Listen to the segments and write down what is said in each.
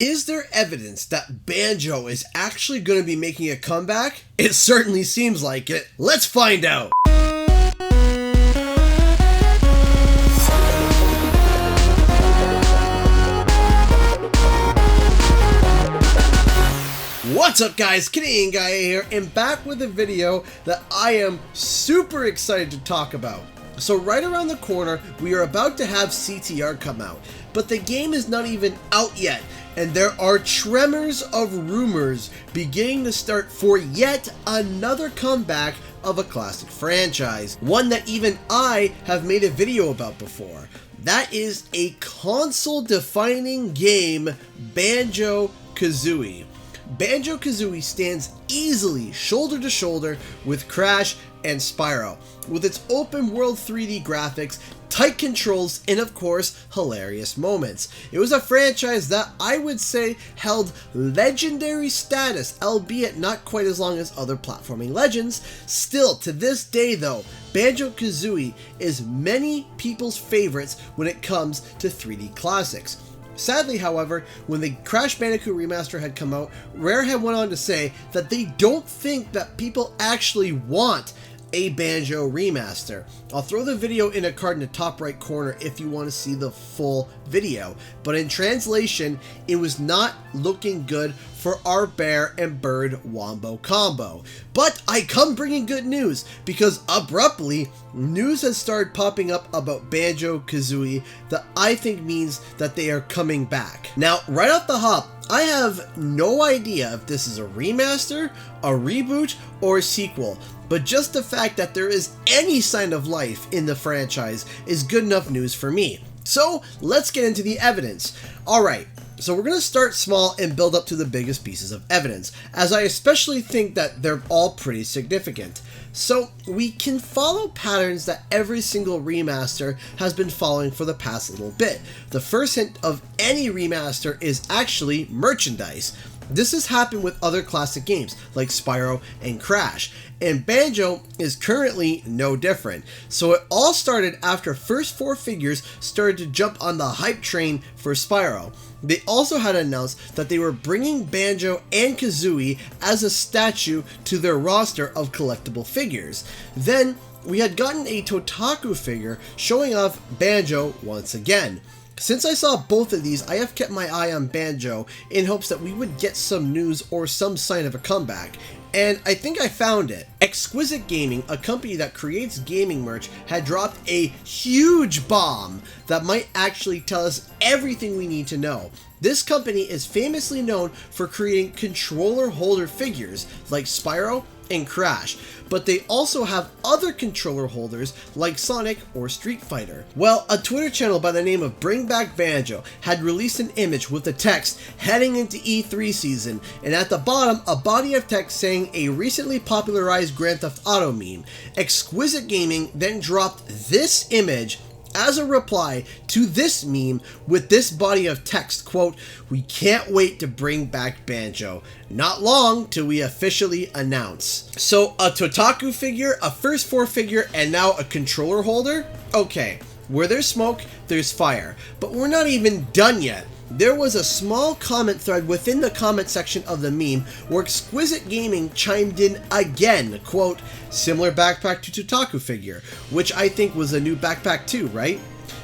Is there evidence that Banjo is actually going to be making a comeback? It certainly seems like it. Let's find out! What's up guys, Canadian Guy here, and back with a video that I am super excited to talk about. So right around the corner, we are about to have CTR come out, but the game is not even out yet, and there are tremors of rumors beginning to start for yet another comeback of a classic franchise, one that even I have made a video about before. That is a console-defining game, Banjo Kazooie. Banjo Kazooie stands easily shoulder to shoulder with Crash and Spyro, with its open world 3D graphics, tight controls, and of course, hilarious moments. It was a franchise that I would say held legendary status, albeit not quite as long as other platforming legends. Still, to this day though, Banjo Kazooie is many people's favorites when it comes to 3D classics. Sadly, however, when the Crash Bandicoot Remaster had come out, Rare had went on to say that they don't think that people actually want a Banjo Remaster. I'll throw the video in a card in the top right corner if you want to see the full video, but in translation, it was not looking good for our bear and bird wombo combo. But I come bringing good news, because abruptly, news has started popping up about Banjo Kazooie that I think means that they are coming back. Now, right off the hop, I have no idea if this is a remaster, a reboot, or a sequel, but just the fact that there is any sign of life in the franchise is good enough news for me. So let's get into the evidence. Alright, so we're going to start small and build up to the biggest pieces of evidence, as I especially think that they're all pretty significant. So we can follow patterns that every single remaster has been following for the past little bit. The first hint of any remaster is actually merchandise. This has happened with other classic games like Spyro and Crash, and Banjo is currently no different. So it all started after first four figures started to jump on the hype train for Spyro. They also had announced that they were bringing Banjo and Kazooie as a statue to their roster of collectible figures. Then we had gotten a Totaku figure showing off Banjo once again. Since I saw both of these, I have kept my eye on Banjo in hopes that we would get some news or some sign of a comeback. And I think I found it. Exquisite Gaming, a company that creates gaming merch, had dropped a huge bomb that might actually tell us everything we need to know. This company is famously known for creating controller holder figures like Spyro and Crash, but they also have other controller holders like Sonic or Street Fighter. Well, a Twitter channel by the name of Bring Back Banjo had released an image with the text heading into E3 season, and at the bottom a body of text saying a recently popularized Grand Theft Auto meme. Exquisite Gaming then dropped this image as a reply to this meme with this body of text, quote, "We can't wait to bring back Banjo. Not long till we officially announce." So a Totaku figure, a first four figure, and now a controller holder? Okay, where there's smoke, there's fire. But we're not even done yet. There was a small comment thread within the comment section of the meme where Exquisite Gaming chimed in again, quote, "Similar backpack to Totaku figure," which I think was a new backpack too, right?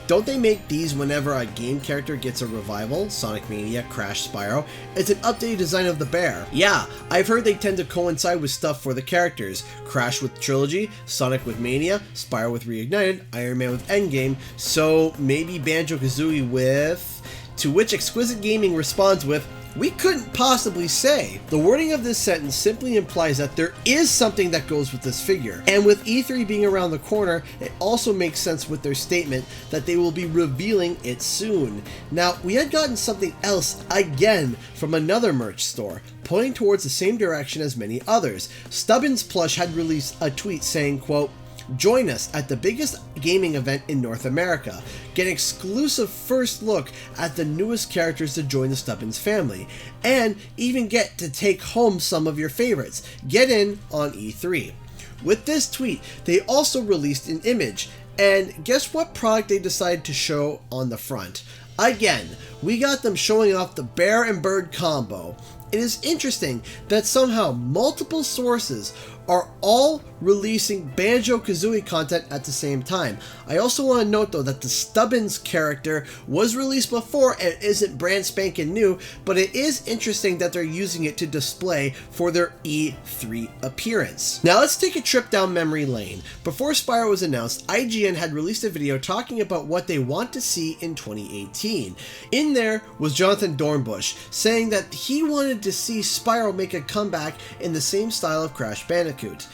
Don't they make these whenever a game character gets a revival? Sonic Mania, Crash, Spyro. It's an updated design of the bear. Yeah, I've heard they tend to coincide with stuff for the characters. Crash with Trilogy, Sonic with Mania, Spyro with Reignited, Iron Man with Endgame, so maybe Banjo Kazooie with... To which Exquisite Gaming responds with, "We couldn't possibly say." The wording of this sentence simply implies that there is something that goes with this figure. And with E3 being around the corner, it also makes sense with their statement that they will be revealing it soon. Now, we had gotten something else again from another merch store, pointing towards the same direction as many others. Stubbins Plush had released a tweet saying, quote, "Join us at the biggest gaming event in North America. Get an exclusive first look at the newest characters to join the Stubbins family, and even get to take home some of your favorites. Get in on E3." With this tweet, they also released an image, and guess what product they decided to show on the front? Again, we got them showing off the bear and bird combo. It is interesting that somehow multiple sources are all releasing Banjo Kazooie content at the same time. I also want to note though that the Stubbins character was released before and isn't brand spanking new, but it is interesting that they're using it to display for their E3 appearance. Now let's take a trip down memory lane. Before Spyro was announced, IGN had released a video talking about what they want to see in 2018. In there was Jonathan Dornbush saying that he wanted to see Spyro make a comeback in the same style of Crash Bandicoot.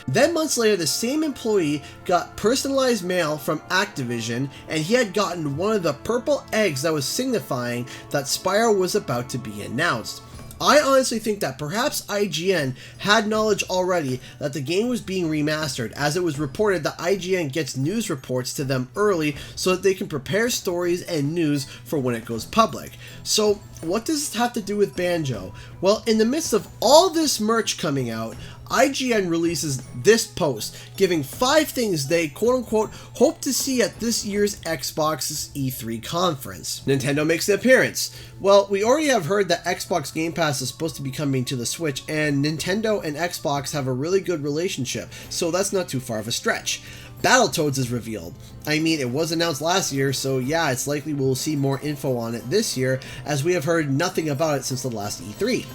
Then months later, the same employee got personalized mail from Activision, and he had gotten one of the purple eggs that was signifying that Spyro was about to be announced. I honestly think that perhaps IGN had knowledge already that the game was being remastered, as it was reported that IGN gets news reports to them early so that they can prepare stories and news for when it goes public. So what does this have to do with Banjo? Well, in the midst of all this merch coming out, IGN releases this post, giving 5 things they quote-unquote hope to see at this year's Xbox's E3 conference. Nintendo makes an appearance. Well, we already have heard that Xbox Game Pass is supposed to be coming to the Switch, and Nintendo and Xbox have a really good relationship, so that's not too far of a stretch. Battletoads is revealed. I mean, it was announced last year, so yeah, it's likely we'll see more info on it this year, as we have heard nothing about it since the last E3.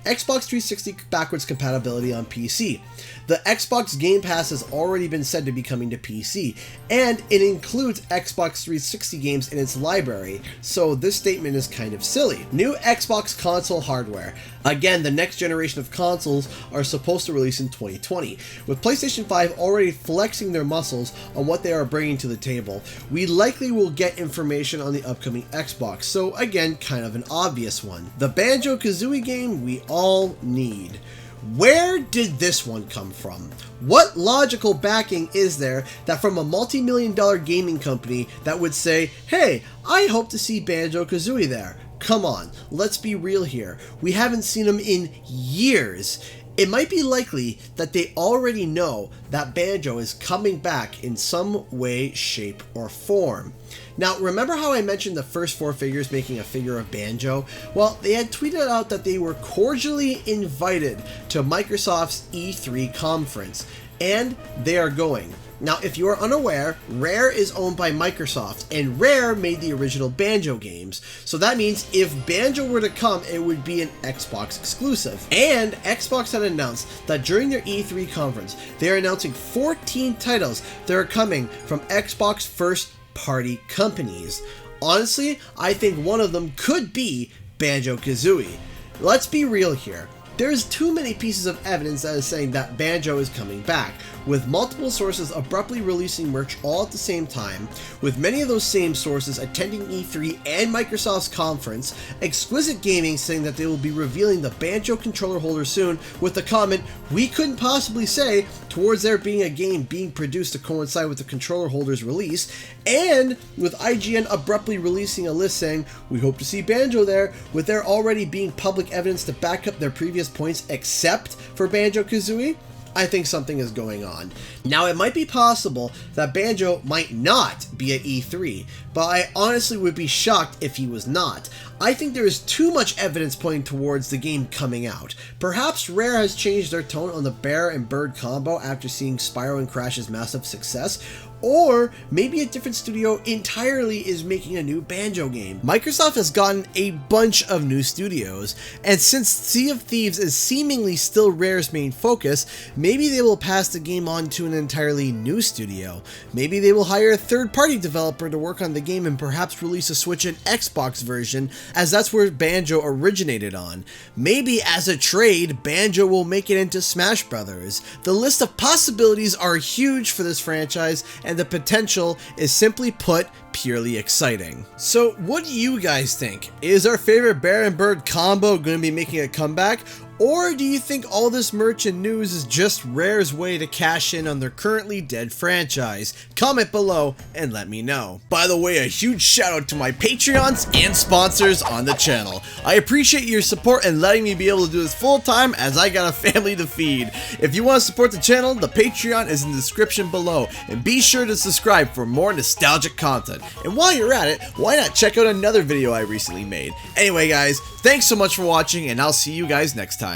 Xbox 360 backwards compatibility on PC. The Xbox Game Pass has already been said to be coming to PC, and it includes Xbox 360 games in its library, so this statement is kind of silly. New Xbox console hardware. Again, the next generation of consoles are supposed to release in 2020. With PlayStation 5 already flexing their muscles on what they are bringing to the table, we likely will get information on the upcoming Xbox, so again, kind of an obvious one. The Banjo Kazooie game we all need. Where did this one come from? What logical backing is there that from a multi-million-dollar gaming company that would say, hey, I hope to see Banjo Kazooie there? Come on, let's be real here. We haven't seen him in years. It might be likely that they already know that Banjo is coming back in some way, shape, or form. Now, remember how I mentioned the first 4 figures making a figure of Banjo? Well, they had tweeted out that they were cordially invited to Microsoft's E3 conference, and they are going. Now, if you are unaware, Rare is owned by Microsoft, and Rare made the original Banjo games. So that means if Banjo were to come, it would be an Xbox exclusive. And Xbox had announced that during their E3 conference, they are announcing 14 titles that are coming from Xbox first-party companies. Honestly, I think one of them could be Banjo Kazooie. Let's be real here. There's too many pieces of evidence that is saying that Banjo is coming back, with multiple sources abruptly releasing merch all at the same time, with many of those same sources attending E3 and Microsoft's conference, Exquisite Gaming saying that they will be revealing the Banjo controller holder soon, with the comment, we couldn't possibly say, towards there being a game being produced to coincide with the controller holder's release, and with IGN abruptly releasing a list saying, we hope to see Banjo there, with there already being public evidence to back up their previous points except for Banjo Kazooie. I think something is going on. Now, it might be possible that Banjo might not be at E3, but I honestly would be shocked if he was not. I think there is too much evidence pointing towards the game coming out. Perhaps Rare has changed their tone on the bear and bird combo after seeing Spyro and Crash's massive success, or maybe a different studio entirely is making a new Banjo game. Microsoft has gotten a bunch of new studios, and since Sea of Thieves is seemingly still Rare's main focus, maybe they will pass the game on to an entirely new studio. Maybe they will hire a third-party developer to work on the game and perhaps release a Switch and Xbox version, as that's where Banjo originated on. Maybe as a trade, Banjo will make it into Smash Brothers. The list of possibilities are huge for this franchise, and the potential is, simply put, purely exciting. So what do you guys think? Is our favorite bear and bird combo going to be making a comeback? Or do you think all this merch and news is just Rare's way to cash in on their currently dead franchise? Comment below and let me know. By the way, a huge shout out to my Patreons and sponsors on the channel. I appreciate your support and letting me be able to do this full time as I got a family to feed. If you want to support the channel, the Patreon is in the description below, and be sure to subscribe for more nostalgic content. And while you're at it, why not check out another video I recently made? Anyway guys, thanks so much for watching, and I'll see you guys next time.